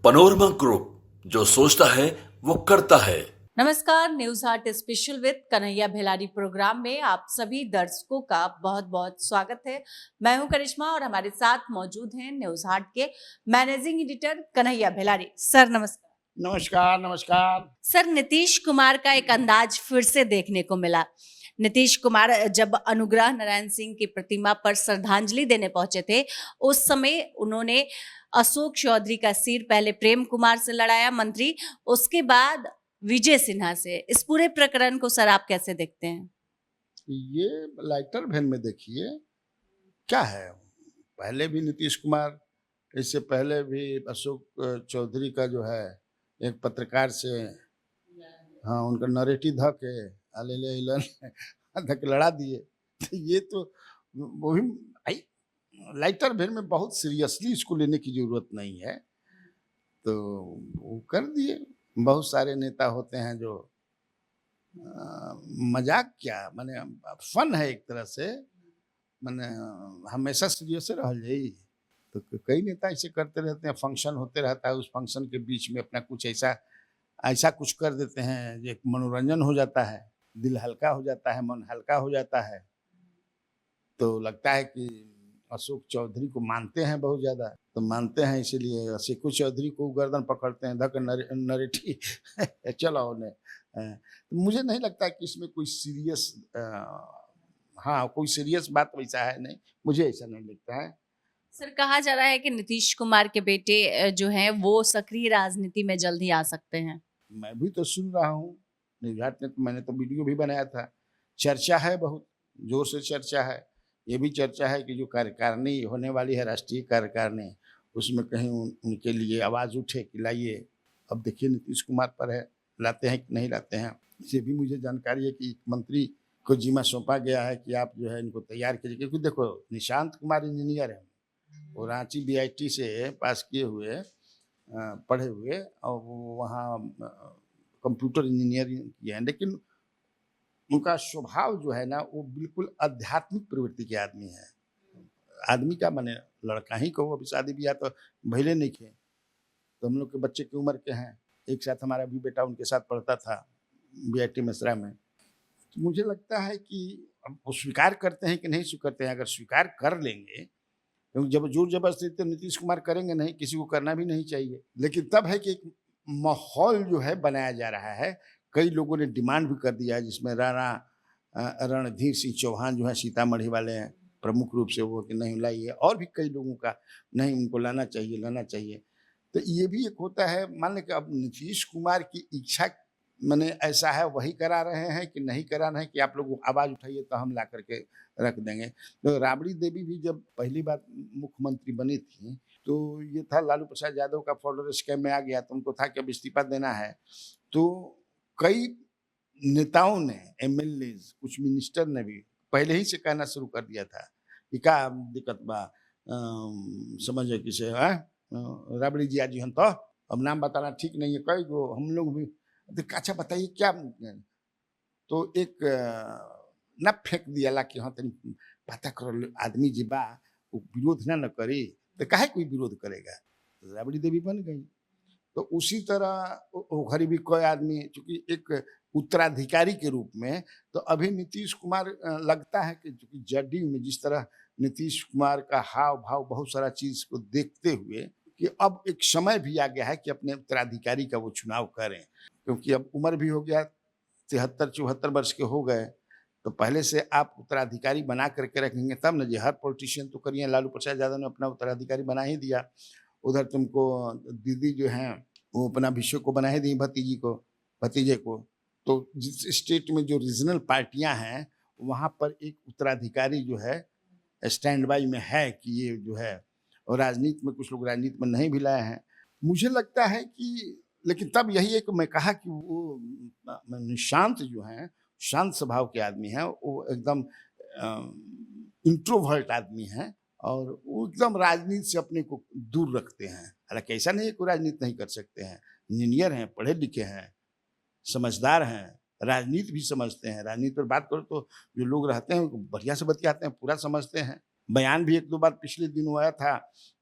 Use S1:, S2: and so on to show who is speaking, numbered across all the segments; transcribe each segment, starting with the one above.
S1: Panorama group, जो सोचता है वो करता है।
S2: नमस्कार, न्यूज हाट special with Kanhaiya Bhelari program में आप सभी दर्शकों का बहुत बहुत स्वागत है। मैं हूं करिश्मा और हमारे साथ मौजूद हैं न्यूज हाट के मैनेजिंग एडिटर कन्हैया भेलारी। सर नमस्कार।
S3: नमस्कार नमस्कार।
S2: सर, नीतीश कुमार का एक अंदाज फिर से देखने को मिला। नीतीश कुमार जब अनुग्रह नारायण सिंह की प्रतिमा पर श्रद्धांजलि देने पहुंचे थे, उस समय उन्होंने अशोक चौधरी का सिर पहले प्रेम कुमार से लड़ाया मंत्री, उसके बाद विजय सिन्हा से। इस पूरे प्रकरण को सर आप कैसे देखते हैं?
S3: ये लाइटर वेन में देखिए क्या है। पहले भी नीतीश कुमार, इससे पहले भी अशोक चौधरी का जो है एक पत्रकार से, हाँ, उनका नरेटिव धके अलेले इलन धक लड़ा दिए। तो ये तो वो भी आई लाइटर वेन में बहुत सीरियसली इसको लेने की जरूरत नहीं है, तो वो कर दिए। बहुत सारे नेता होते हैं जो मजाक क्या माने फन है एक तरह से, माने हमेशा सीरियस रह जाई। तो कई नेता ऐसे करते रहते हैं, फंक्शन होते रहता है, उस फंक्शन के बीच में अपना कुछ ऐसा ऐसा कुछ कर देते हैं जो एक मनोरंजन हो जाता है, दिल हल्का हो जाता है, मन हल्का हो जाता है। तो लगता है कि अशोक चौधरी को मानते हैं बहुत ज्यादा, तो मानते हैं इसीलिए अशोक चौधरी को गर्दन पकड़ते हैं, धक नरेटी चलो उन्हें। तो मुझे नहीं लगता कि इसमें कोई सीरियस, हाँ, कोई सीरियस बात वैसा है नहीं, मुझे ऐसा नहीं लगता है।
S2: सर, कहा जा रहा है कि नीतीश कुमार के बेटे जो हैं वो सक्रिय राजनीति में जल्द ही आ सकते हैं।
S3: मैं भी तो सुन रहा हूँ, निर्घाट ने तो, मैंने तो वीडियो भी बनाया था। चर्चा है, बहुत जोर से चर्चा है। ये भी चर्चा है कि जो कार्यकारिणी होने वाली है, राष्ट्रीय कार्यकारिणी, उसमें कहीं उनके लिए आवाज़ उठे कि लाइए। अब देखिए नीतीश कुमार पर है, लाते हैं कि नहीं लाते हैं। इसे भी मुझे जानकारी है कि मंत्री को जिम्मा सौंपा गया है कि आप जो है इनको तैयार कीजिए। क्योंकि देखो, निशांत कुमार इंजीनियर है, वो रांची BIT से पास किए हुए, पढ़े हुए, और वहाँ कंप्यूटर इंजीनियरिंग किया है, लेकिन उनका स्वभाव जो है ना, वो बिल्कुल आध्यात्मिक प्रवृत्ति के आदमी है। आदमी का माने लड़का ही को, अभी शादी ब्याह तो भैले नहीं थे, तो हम लोग के बच्चे की उम्र के हैं। एक साथ हमारा भी बेटा उनके साथ पढ़ता था BIT मेसरा में। तो मुझे लगता है कि अब वो स्वीकार करते हैं कि नहीं स्वीकारते हैं। अगर स्वीकार कर लेंगे, क्योंकि जब जोर जबरदस्ती तो नीतीश कुमार करेंगे नहीं, किसी को करना भी नहीं चाहिए। लेकिन तब है कि एक माहौल जो है बनाया जा रहा है। कई लोगों ने डिमांड भी कर दिया है, जिसमें राणा रणधीर सिंह चौहान जो है सीतामढ़ी वाले हैं प्रमुख रूप से, वो कि नहीं लाइए, और भी कई लोगों का नहीं, उनको लाना चाहिए लाना चाहिए। तो ये भी एक होता है। मान लें कि अब नीतीश कुमार की इच्छा मैंने ऐसा है, वही करा रहे हैं कि नहीं करा रहे हैं कि आप लोग आवाज़ उठाइए तो हम ला करके रख देंगे। तो राबड़ी देवी भी जब पहली बार मुख्यमंत्री बनी थी, तो ये था लालू प्रसाद यादव का फॉलोअर स्कैम में आ गया, तो उनको था कि अब इस्तीफा देना है। तो कई नेताओं ने, MLA, कुछ मिनिस्टर ने भी पहले ही से कहना शुरू कर दिया था कि का दिक्कत बा, समझे किसे है राबड़ी जी आज हम तो अब नाम बताना ठीक नहीं है, कई गो हम लोग भी। अच्छा बताइए क्या। तो एक न फेंक दिया कि हाँ तनी पता करो आदमी जी बा, वो विरोध ना करी, तो काहे कोई विरोध करेगा। राबड़ी देवी बन गई। तो उसी तरह घड़ी भी कोई आदमी, चूंकि एक उत्तराधिकारी के रूप में, तो अभी नीतीश कुमार लगता है कि JDU में जिस तरह नीतीश कुमार का हाव भाव बहुत सारा चीज को देखते हुए, कि अब एक समय भी आ गया है कि अपने उत्तराधिकारी का वो चुनाव करें। क्योंकि अब उम्र भी हो गया, 73-74 वर्ष के हो गए, तो पहले से आप उत्तराधिकारी बना करके रखेंगे तब न जी। हर पॉलिटिशियन तो करिए, लालू प्रसाद यादव ने अपना उत्तराधिकारी बना ही दिया। उधर तुमको दीदी जो हैं वो अपना विषय को बना ही दी, भतीजे को। तो जिस स्टेट में जो रीजनल पार्टियां हैं, वहाँ पर एक उत्तराधिकारी जो है स्टैंड बाई में है कि ये जो है, और राजनीति में कुछ लोग राजनीति में नहीं भी लाए हैं। मुझे लगता है कि, लेकिन तब यही है कि मैं कहा कि वो निशांत जो हैं, शांत स्वभाव के आदमी हैं, वो एकदम इंट्रोवर्ट आदमी हैं, और वो एकदम राजनीति से अपने को दूर रखते हैं। हालांकि ऐसा नहीं है कि राजनीति नहीं कर सकते हैं, इंजीनियर हैं, पढ़े लिखे हैं, समझदार हैं, राजनीति भी समझते हैं। राजनीति पर बात करो तो जो लोग रहते हैं बढ़िया से बतियाते हैं, पूरा समझते हैं। बयान भी 1-2 बार पिछले दिनों आया था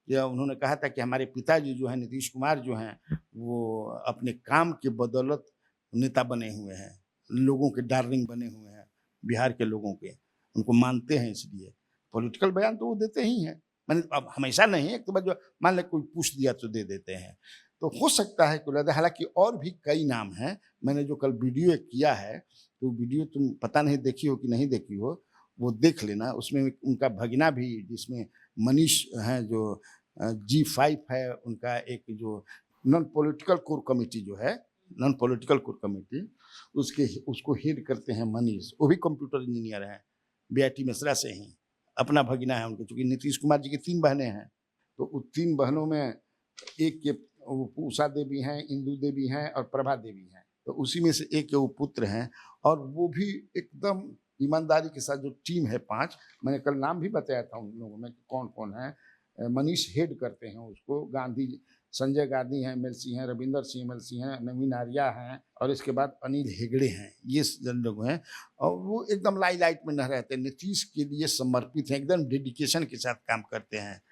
S3: या उन्होंने कहा था कि हमारे पिताजी जो हैं नीतीश कुमार जो हैं वो अपने काम की बदौलत नेता बने हुए हैं, लोगों के डार्लिंग बने हुए हैं, बिहार के लोगों के, उनको मानते हैं, इसलिए पॉलिटिकल बयान तो वो देते ही हैं। मैंने अब हमेशा नहीं, एक तो बार जो मान ले कोई पूछ दिया तो दे देते हैं, तो हो सकता है कि हालांकि और भी कई नाम हैं। मैंने जो कल वीडियो एक किया है, तो वीडियो तुम पता नहीं देखी हो कि नहीं देखी हो, वो देख लेना। उसमें उनका भगना भी, जिसमें मनीष हैं जो G5 है उनका, एक जो नॉन पॉलिटिकल कोर कमेटी जो है, नॉन पॉलिटिकल कोर कमेटी, उसको हेड करते हैं मनीष। वो भी कंप्यूटर इंजीनियर हैं, BIT मिश्रा से ही, अपना भगीना है उनके। चूंकि नीतीश कुमार जी की 3 बहनें हैं, तो उन 3 बहनों में एक के उषा देवी हैं, इंदू देवी हैं और प्रभा देवी हैं, तो उसी में से एक के वो पुत्र हैं। और वो भी एकदम ईमानदारी के साथ जो टीम है 5, मैंने कल नाम भी बताया था उन लोगों में कौन कौन है। मनीष हेड करते हैं उसको, गांधी, संजय गांधी हैं MLC हैं, रविंदर सिंह MLC हैं, नवीन आर्या हैं, और इसके बाद अनिल हेगड़े हैं। ये लोग हैं, और वो एकदम लाइट में न रहते, नीतीश के लिए समर्पित हैं, एकदम डेडिकेशन के साथ काम करते हैं।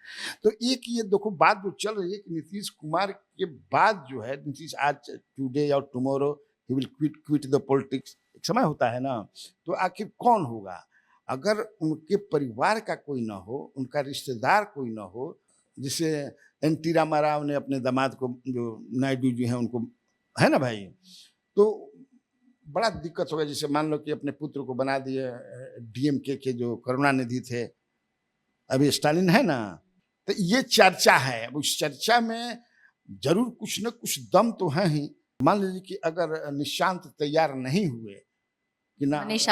S3: तो एक ये देखो बात जो चल रही है कि नीतीश कुमार के बाद जो है, नीतीश आज टुडे और tomorrow he will quit the politics, एक समय होता है ना, तो आखिर कौन होगा? अगर उनके परिवार का कोई ना हो, उनका रिश्तेदार कोई ना हो, जिसे NT रामाराव ने अपने दामाद को, जो नायडू जी हैं उनको, है ना भाई, तो बड़ा दिक्कत होगा। जैसे मान लो कि अपने पुत्र को बना दिए DMK के जो करुणानिधि थे, अभी स्टालिन है ना, तो ये चर्चा है। अब उस चर्चा में जरूर कुछ न कुछ दम तो है ही। मान लीजिए कि अगर निशांत तैयार नहीं हुए कि ना मनीष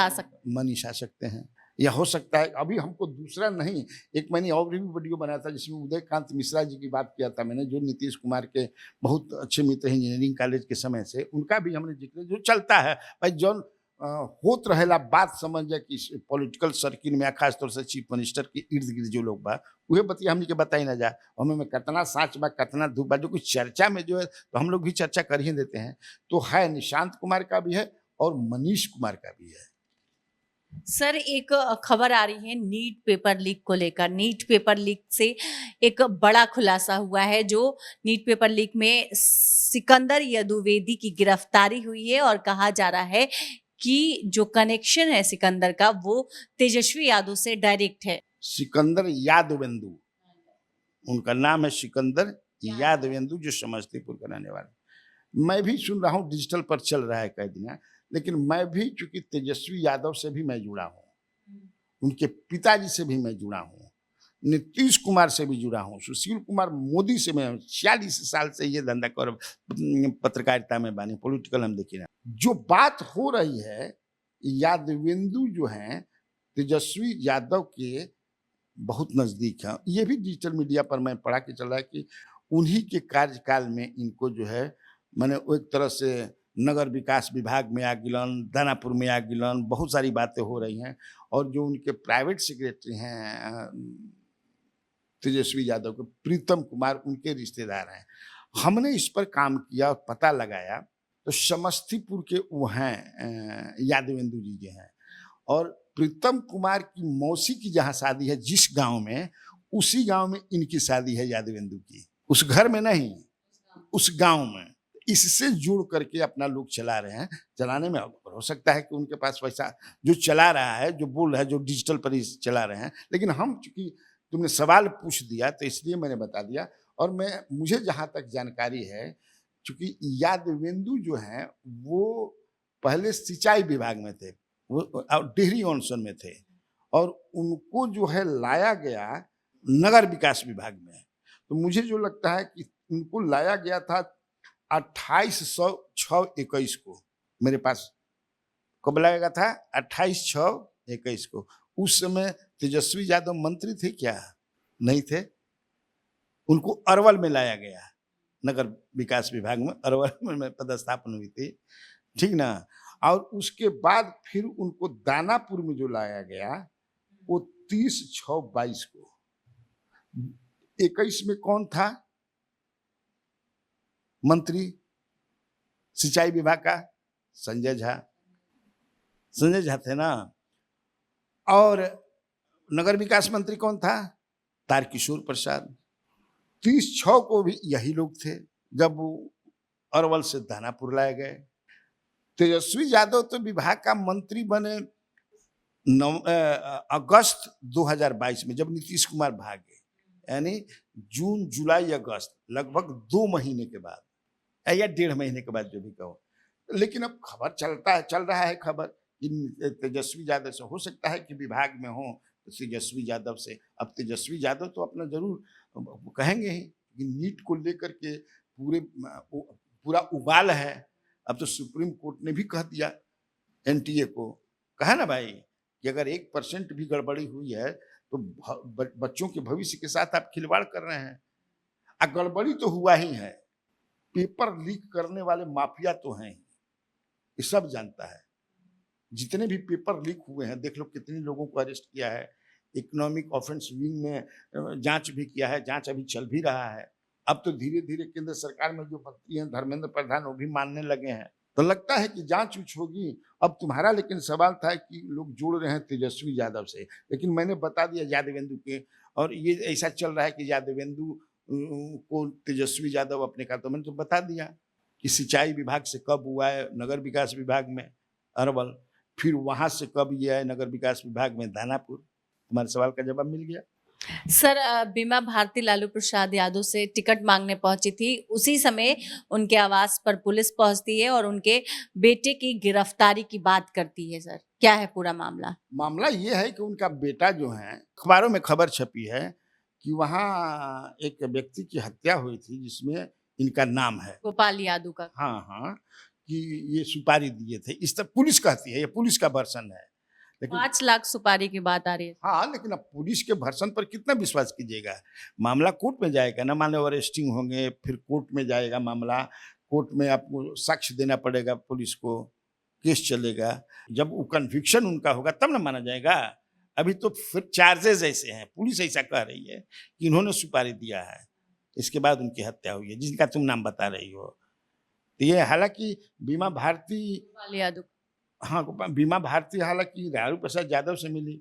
S3: आ सकते हैं, या हो सकता है अभी हमको दूसरा नहीं, एक मैंने और भी वीडियो बनाया था जिसमें उदयकांत मिश्रा जी की बात किया था मैंने, जो नीतीश कुमार के बहुत अच्छे मित्र हैं इंजीनियरिंग कॉलेज के समय से, उनका भी हमने जिक्र, जो चलता है भाई, जौन होत रहेला बात समझ जाए कि पॉलिटिकल सर्किल में, खासतौर से चीफ मिनिस्टर के इर्द गिर्द जो लोग बा, वह बतिया हमने के बताई ना जाए, हमें में कितना साच बा, कितना धूप बा, जो कुछ चर्चा में जो है, तो हम लोग भी चर्चा कर ही देते हैं। तो है, निशांत कुमार का भी है और मनीष कुमार का भी है।
S2: सर, एक खबर आ रही है नीट पेपर लीक को लेकर। नीट पेपर लीक से एक बड़ा खुलासा हुआ है, जो नीट पेपर लीक में सिकंदर यदुवेदी की गिरफ्तारी हुई है, और कहा जा रहा है कि जो कनेक्शन है सिकंदर का, वो तेजस्वी यादव से डायरेक्ट है।
S3: सिकंदर यादवेंदु उनका नाम है, सिकंदर यादवेंदु, जो समस्तीपुर का रहने वाले। मैं भी सुन रहा हूँ डिजिटल पर चल रहा है कई दिन, लेकिन मैं भी चूंकि तेजस्वी यादव से भी मैं जुड़ा हूँ, उनके पिताजी से भी मैं जुड़ा हूँ, नीतीश कुमार से भी जुड़ा हूँ, सुशील कुमार मोदी से मैं 46 साल से ये धंधा कर पत्रकारिता में बानी, पॉलिटिकल हम देखिए ना। जो बात हो रही है, यादवेंदु जो हैं तेजस्वी यादव के बहुत नजदीक है। ये भी डिजिटल मीडिया पर मैं पढ़ा के चल रहा है कि उन्हीं के कार्यकाल में इनको जो है, मैंने एक तरह से नगर विकास विभाग में आ गिलन, दानापुर में आ गिलन, बहुत सारी बातें हो रही हैं। और जो उनके प्राइवेट सेक्रेटरी हैं तेजस्वी यादव के, प्रीतम कुमार, उनके रिश्तेदार हैं। हमने इस पर काम किया, पता लगाया, तो समस्तीपुर के वो हैं यादवेंदु जी जो हैं, और प्रीतम कुमार की मौसी की जहाँ शादी है जिस गांव में, उसी गांव में इनकी शादी है यादवेंदु की, उस घर में नहीं, उस गांव में। इससे जुड़ करके अपना लोग चला रहे हैं। चलाने में हो सकता है कि उनके पास पैसा जो चला रहा है, जो बोल रहा है, जो डिजिटल पर चला रहे हैं, लेकिन हम चूंकि तुमने सवाल पूछ दिया तो इसलिए मैंने बता दिया। और मुझे जहाँ तक जानकारी है, चूंकि यादवेंदु जो हैं वो पहले सिंचाई विभाग में थे, वो डिहरी ऑनसन में थे, और उनको जो है लाया गया नगर विकास विभाग में। तो मुझे जो लगता है कि उनको लाया गया था 28/6/21 को, मेरे पास कब लाया गया था, 28/6/21 को। उस समय तेजस्वी यादव मंत्री थे क्या? नहीं थे। उनको अरवल में लाया गया, नगर विकास विभाग में अरवल में पदस्थापन हुई थी, ठीक ना। और उसके बाद फिर उनको दानापुर में जो लाया गया वो 30/6/22 को। 21 में कौन था मंत्री सिंचाई विभाग का? संजय झा थे ना। और नगर विकास मंत्री कौन था? तारकिशोर प्रसाद। 30/6 को भी यही लोग थे जब वो अरवल से दानापुर लाए गए। तेजस्वी यादव तो विभाग का मंत्री बने अगस्त 2022 में, जब नीतीश कुमार भागे, यानी जून जुलाई अगस्त, लगभग 2 महीने के बाद या 1.5 महीने के बाद, जो भी कहो। लेकिन अब खबर चल रहा है खबर कि तेजस्वी यादव से हो सकता है कि विभाग में हो, तो तेजस्वी यादव से। अब तेजस्वी यादव तो अपना जरूर कहेंगे ही कि नीट को लेकर के पूरा उबाल है। अब तो सुप्रीम कोर्ट ने भी कह दिया एनटीए को, कहा ना भाई कि अगर 1% भी गड़बड़ी हुई है तो बच्चों के भविष्य के साथ आप खिलवाड़ कर रहे हैं। गड़बड़ी तो हुआ ही है, पेपर लीक करने वाले माफिया तो हैं ही, ये सब जानता है। जितने भी पेपर लीक हुए हैं, देख लो कितने लोगों को अरेस्ट किया है। इकोनॉमिक ऑफेंस विंग में जांच भी किया है, जांच अभी चल भी रहा है। अब तो धीरे धीरे केंद्र सरकार में जो मंत्री हैं धर्मेंद्र प्रधान, वो भी मानने लगे हैं, तो लगता है कि जांच उच होगी। अब तुम्हारा लेकिन सवाल था कि लोग जोड़ रहे हैं तेजस्वी यादव से, लेकिन मैंने बता दिया यादवेंदु के, और ये ऐसा चल रहा है कि यादवेंदु को तेजस्वी यादव अपने का, तो मैंने तो बता दिया कि सिंचाई विभाग से कब हुआ है नगर विकास विभाग में अरवल, फिर वहां से कब ये है नगर विकास विभाग में दानापुर। तुम्हारे सवाल का जवाब मिल गया।
S2: सर, बीमा भारती लालू प्रसाद यादव से टिकट मांगने पहुंची थी, उसी समय उनके आवास पर पुलिस पहुंचती है और उनके बेटे की गिरफ्तारी की बात करती है। सर, क्या है पूरा मामला?
S3: मामला ये है कि उनका बेटा जो है, अखबारों में खबर छपी है कि वहाँ एक व्यक्ति की हत्या हुई थी जिसमें इनका नाम है
S2: गोपाल यादव का।
S3: हाँ हाँ, कि ये सुपारी दिए थे, इस तरह पुलिस कहती है, ये पुलिस का वर्सन है। लेकिन
S2: 5 लाख सुपारी की बात आ रही है।
S3: हाँ, लेकिन अब पुलिस के वर्सन पर कितना विश्वास कीजिएगा। मामला कोर्ट में जाएगा ना, मान लो अरेस्टिंग होंगे, फिर कोर्ट में जाएगा मामला, कोर्ट में आपको साक्ष्य देना पड़ेगा पुलिस को, केस चलेगा। जब वो कन्विक्शन उनका होगा तब ना माना जाएगा। अभी तो फिर चार्जेस ऐसे हैं, पुलिस ऐसा कह रही है कि इन्होंने सुपारी दिया है, इसके बाद उनकी हत्या हुई है, जिनका तुम नाम बता रही हो। तो ये हालांकि बीमा भारती,
S2: गोपाल यादव,
S3: हाँ, बीमा भारती हालांकि लालू प्रसाद यादव से मिली,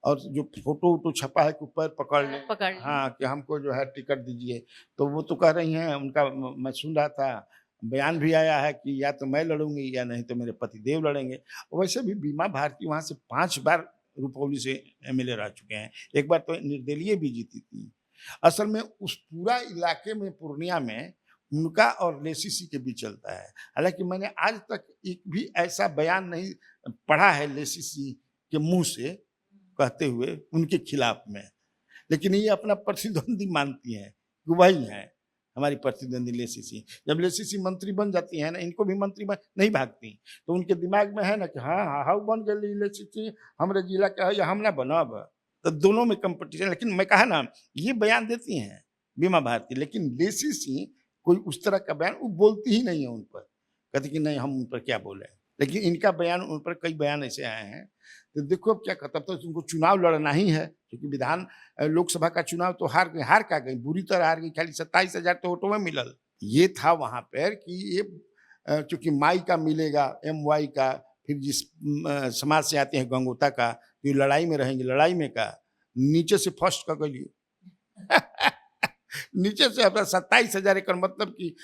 S3: और जो फोटो वोटो छपा है कि ऊपर पकड़ ले, हाँ, कि हमको जो है टिकट दीजिए, तो वो तो कह रही हैं उनका, मैं सुन रहा था बयान भी आया है कि या तो मैं लड़ूंगी या नहीं तो मेरे पतिदेव लड़ेंगे। वैसे भी बीमा भारती वहाँ से 5 बार रुपौली से एमएलए रह चुके हैं, एक बार तो निर्दलीय भी जीती थी। असल में उस पूरा इलाके में, पूर्णिया में, उनका और लेसीसी के बीच चलता है। हालांकि मैंने आज तक एक भी ऐसा बयान नहीं पढ़ा है लेसीसी के मुंह से कहते हुए उनके खिलाफ में, लेकिन ये अपना प्रतिद्वंदी मानती हैं कि वही है हमारी प्रतिद्वंदी लेसीसी। जब लेसीसी मंत्री बन जाती है ना, इनको भी मंत्री बन नहीं भागती, तो उनके दिमाग में है ना कि हाँ हाँ हाँ बन गई लेसीसी, हमारे जिला का है या हम ना बनब, तो दोनों में कंपटीशन। लेकिन मैं कहा ना, ये बयान देती हैं बीमा भारती, लेकिन लेसीसी कोई उस तरह का बयान वो बोलती ही नहीं है उन पर, कहती कि नहीं हम उन पर क्या बोले। लेकिन इनका बयान, उन पर कई बयान ऐसे आए हैं, तो देखो अब क्या कहता, तो उनको चुनाव लड़ना ही है, क्योंकि विधान लोकसभा का चुनाव तो हार का गई, बुरी तरह हार गई, खाली 27,000 तो वोटों में मिलल। ये था वहां पर कि ये चूंकि माई का मिलेगा, MY का, फिर जिस समाज से आते हैं गंगोता का, तो लड़ाई में रहेंगे, लड़ाई में का नीचे से फर्स्ट का गई नीचे से अपना 27,000 एकड़, मतलब कि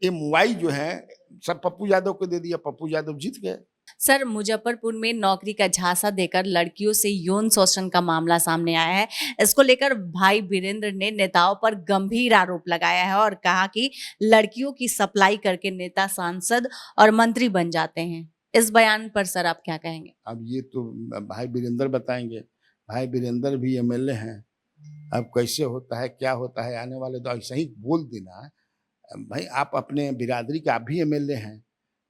S3: MY जो है सब पप्पू यादव को दे दिया, पप्पू यादव जीत गए।
S2: सर, मुजफ्फरपुर में नौकरी का झांसा देकर लड़कियों से यौन शोषण का मामला सामने आया है। इसको लेकर भाई वीरेंद्र ने नेताओं पर गंभीर आरोप लगाया है और कहा कि लड़कियों की सप्लाई करके नेता, सांसद और मंत्री बन जाते हैं। इस बयान पर सर आप क्या कहेंगे?
S3: अब ये तो भाई वीरेंद्र बताएंगे, भाई वीरेंद्र भी MLA हैं। अब कैसे होता है, क्या होता है, आने वाले तो ऐसा ही बोल देना। भाई आप अपने बिरादरी के आप भी MLA हैं,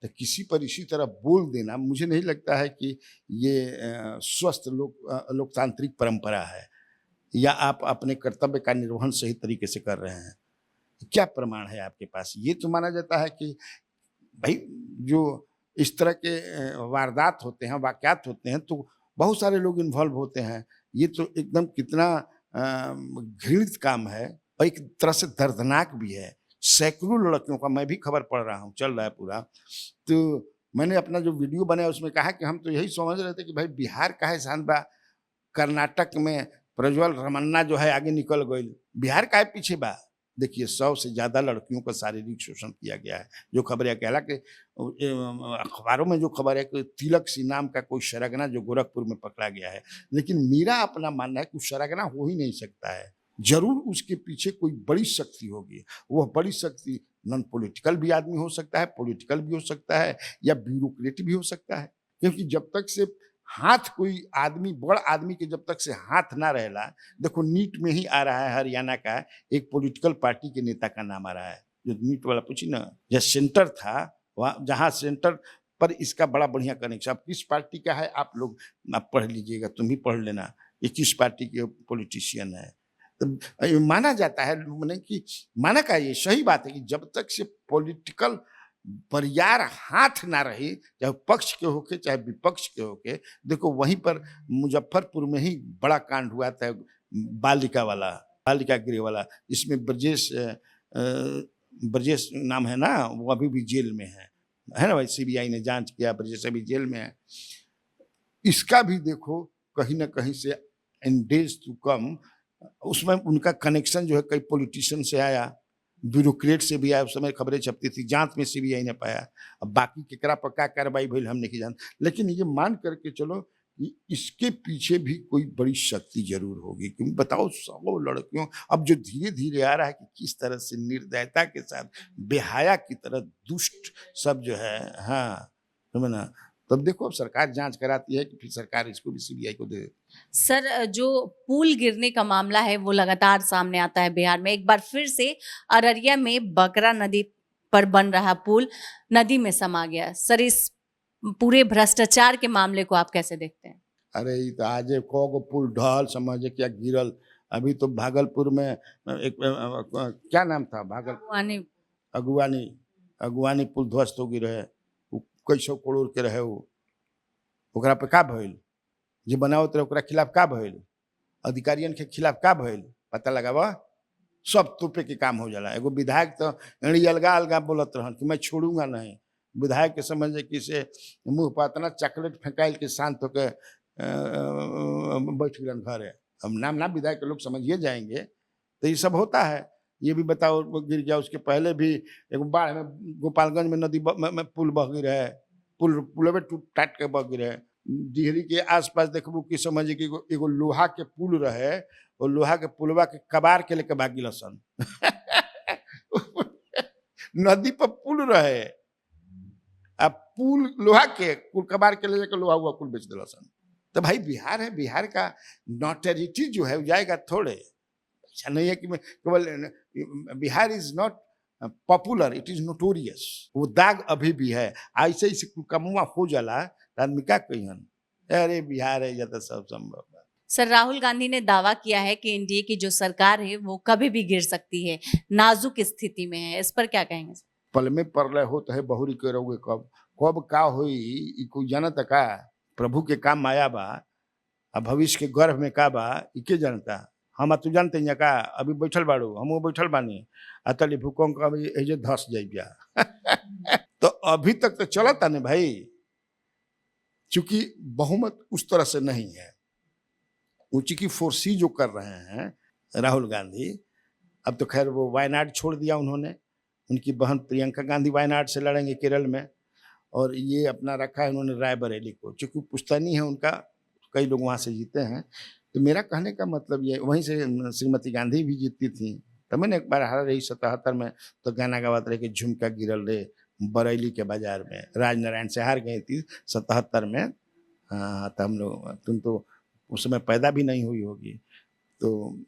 S3: तो किसी पर इसी तरह बोल देना, मुझे नहीं लगता है कि ये स्वस्थ लोकतांत्रिक परंपरा है, या आप अपने कर्तव्य का निर्वहन सही तरीके से कर रहे हैं। क्या प्रमाण है आपके पास? ये तो माना जाता है कि भाई जो इस तरह के वारदात होते हैं, वाकयात होते हैं, तो बहुत सारे लोग इन्वॉल्व होते हैं। ये तो एकदम कितना घृणित काम है और एक तरह से दर्दनाक भी है। सैकड़ों लड़कियों का, मैं भी खबर पढ़ रहा हूँ, चल रहा है पूरा, तो मैंने अपना जो वीडियो बनाया उसमें कहा कि हम तो यही समझ रहे थे कि भाई बिहार का है शान बा, कर्नाटक में प्रज्वल रमन्ना जो है आगे निकल गई, बिहार का है पीछे बा, देखिए 100 से ज़्यादा लड़कियों का शारीरिक शोषण किया गया है। जो खबरें कहला कि अखबारों में जो खबर है कि तिलक सिंह नाम का कोई सरगना जो गोरखपुर में पकड़ा गया है, लेकिन मेरा अपना मानना है कि सरगना हो ही नहीं सकता है। जरूर उसके पीछे कोई बड़ी शक्ति होगी। वह बड़ी शक्ति नॉन पॉलिटिकल भी आदमी हो सकता है, पॉलिटिकल भी हो सकता है, या ब्यूरोक्रेट भी हो सकता है। क्योंकि जब तक से हाथ कोई आदमी, बड़ आदमी के जब तक से हाथ ना रहेला, देखो नीट में ही आ रहा है हरियाणा का एक पॉलिटिकल पार्टी के नेता का नाम आ रहा है, जो नीट वाला पूछी ना, जहाँ सेंटर था, वहाँ जहाँ सेंटर पर इसका बड़ा बढ़िया कनेक्शन। अब किस पार्टी का है आप लोग आप पढ़ लीजिएगा, तुम भी पढ़ लेना, ये किस पार्टी के पॉलिटिशियन है। तो ये माना जाता है, मैंने कि माना का ये सही बात है कि जब तक से पॉलिटिकल बरियार हाथ ना रही, चाहे पक्ष के होके चाहे विपक्ष के होके। देखो वहीं पर मुजफ्फरपुर में ही बड़ा कांड हुआ था, बालिका वाला, बालिका गृह वाला, जिसमें ब्रजेश नाम है ना, वो अभी भी जेल में है ना भाई, सीबीआई ने जांच किया, ब्रजेश अभी जेल में है। इसका भी देखो कहीं ना कहीं से इन डेज टू कम उसमें उनका कनेक्शन जो है कई पॉलिटिशियन से आया, ब्यूरोक्रेट से भी आया। उस समय खबरें छपती थी, जांच में सीबीआई ने पाया। अब बाकी केकरा पर क्या कार्रवाई भइल हम नहीं जानते, लेकिन ये मान करके चलो कि इसके पीछे भी कोई बड़ी शक्ति जरूर होगी। क्योंकि बताओ 100 लड़कियों, अब जो धीरे धीरे आ रहा है कि किस तरह से निर्दयता के साथ, बेहया की तरह दुष्ट सब जो है, हाँ समझ ना, तब देखो अब सरकार जांच कराती है कि फिर सरकार इसको भी सीबीआई को दे।
S2: सर, जो पुल गिरने का मामला है वो लगातार सामने आता है बिहार में। एक बार फिर से अररिया में बकरा नदी पर बन रहा पुल नदी में समा गया। सर, इस पूरे भ्रष्टाचार के मामले को आप कैसे देखते हैं?
S3: अरे ये तो आज को पुल ढहल समझे क्या गिरल। अभी तो भागलपुर में एक क्या नाम था,
S2: वानी-
S3: अगुवानी अगुवानी पुल ध्वस्त हो गिर है, कैसो करोड़ के रहे वो, ओकरा पे का भइल, जे बनावत रहे ओकरा खिलाफ का भइल, अधिकारियन के खिलाफ का भइल, पता लगावा। सब तोपे के काम हो जाला। एगो विधायक तो एड़ी अलगा अलगा बोलत रहन कि मैं छोड़ूंगा नहीं। विधायक के समझे कि से मुंह पर इतना चॉकलेट फेंकाइल के शांत होकर बैठ गए घर है। अब नाम ना विधायक के लोग समझिए जाएंगे, तो ये सब होता है। ये भी बताओ वो गिर गया, उसके पहले भी एक बाढ़ में गोपालगंज में नदी में पुल बह गिर है, पुलवे टूट टाट के बह गिर है। डिहरी के आसपास देखबू कि समझिए कि एगो लोहा के पुल रहे, और लोहा के पुलवा के कबार के लेके भागी लसन नदी पर पुल रहे, अब पुल लोहा के कुल कबार के ले जाकर लोहा हुआ कुल बेच दिला सन। तो भाई बिहार है, बिहार का नॉटरिटी जो है जाएगा थोड़े। अच्छा नहीं है कि मैं केवल, Bihar is not popular, it is notorious. वो दाग अभी भी है। ऐसे ही कमुआ हो जाला तो आदमी क्या कहियन, अरे बिहार है, या तो सब संभव है।
S2: सर, राहुल गांधी ने दावा किया है कि एनडीए की जो सरकार है वो कभी भी गिर सकती है, नाजुक स्थिति में है। इस पर क्या कहेंगे?
S3: पल में परलय होत है, बहुरी के रहोगे कब, कब का होई ई कोई जानत का। प्रभु के काम माया बा, अब भविष्य के गर्भ में का बा ई के जानता। हम तू जानते हैं का, अभी बैठल बाड़ू, हम बैठल बानी, अतली भूकंप का अभी एजे धस जाइया तो अभी तक तो चलता नहीं भाई, चूंकि बहुमत उस तरह से नहीं है। ऊंची की फोर्सी जो कर रहे हैं राहुल गांधी, अब तो खैर वो वायनाड छोड़ दिया उन्होंने, उनकी बहन प्रियंका गांधी वायनाड से लड़ेंगे केरल में, और ये अपना रखा है उन्होंने रायबरेली को, चूंकि पुश्तैनी है उनका, कई लोग वहाँ से जीते हैं। तो मेरा कहने का मतलब ये, वहीं से श्रीमती गांधी भी जीती थी। तो मैंने एक बार हार रही 77 में, तो गाना गावत रहे कि झुमका गिरल रे बरेली के बाजार में, राजनारायण से हार गई थी 77 में। हाँ, तो हम लोग, तुम तो उस समय पैदा भी नहीं हुई होगी। तो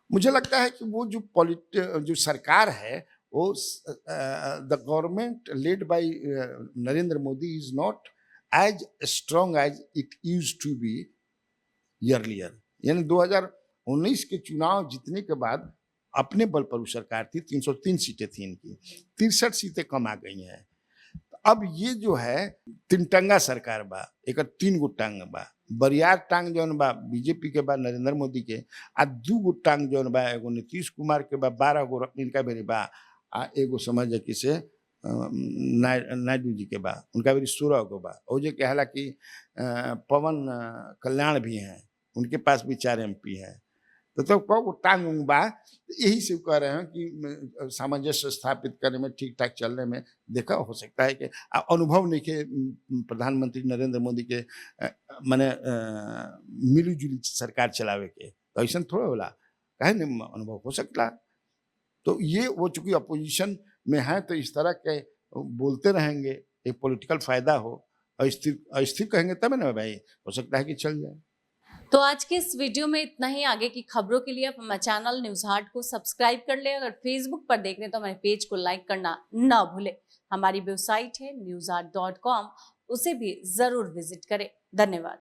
S3: मुझे लगता है कि वो जो सरकार है, वो the government led by Narendra Modi is not as strong as it used to be earlier. यानी 2019 के चुनाव जीतने के बाद अपने बल पर वो सरकार थी, 303 सीटें थी इनकी, 63 सीटें कम आ गई हैं। अब ये जो है तीन टंगा सरकार बा, एक 3 गो टांग बा। बरियार टांग जौन बा बीजेपी के बा, नरेंद्र मोदी के, आ 2 गो टांग जौन बा, एगो नीतीश कुमार के बा, 12 गो इनका बेरी बा, आ एगो समझ कि से नायडू जी के बा, उनका बेरी 16 गो बा। और जो कहला कि पवन कल्याण भी हैं, उनके पास भी 4 MP हैं। तो वो टांग उंग बा, यही से कह रहे हैं कि सामंजस्य स्थापित करने में, ठीक ठाक चलने में देखा हो सकता है कि अनुभव नहीं के प्रधानमंत्री नरेंद्र मोदी के माने मिली जुली सरकार चलावे के, तो ऐसा थोड़ा होला, काहे नहीं अनुभव हो सकता। तो ये वो चूंकि अपोजिशन में है तो इस तरह के बोलते रहेंगे, एक पॉलिटिकल फायदा हो, अस्थिर कहेंगे तब ना भाई, हो सकता है कि चल जाए।
S2: तो आज के इस वीडियो में इतना ही। आगे की खबरों के लिए आप हमारे चैनल न्यूज हाट को सब्सक्राइब कर ले। अगर फेसबुक पर देख रहे हैं तो हमारे पेज को लाइक करना ना भूले। हमारी वेबसाइट है newsart.com, उसे भी जरूर विजिट करें। धन्यवाद।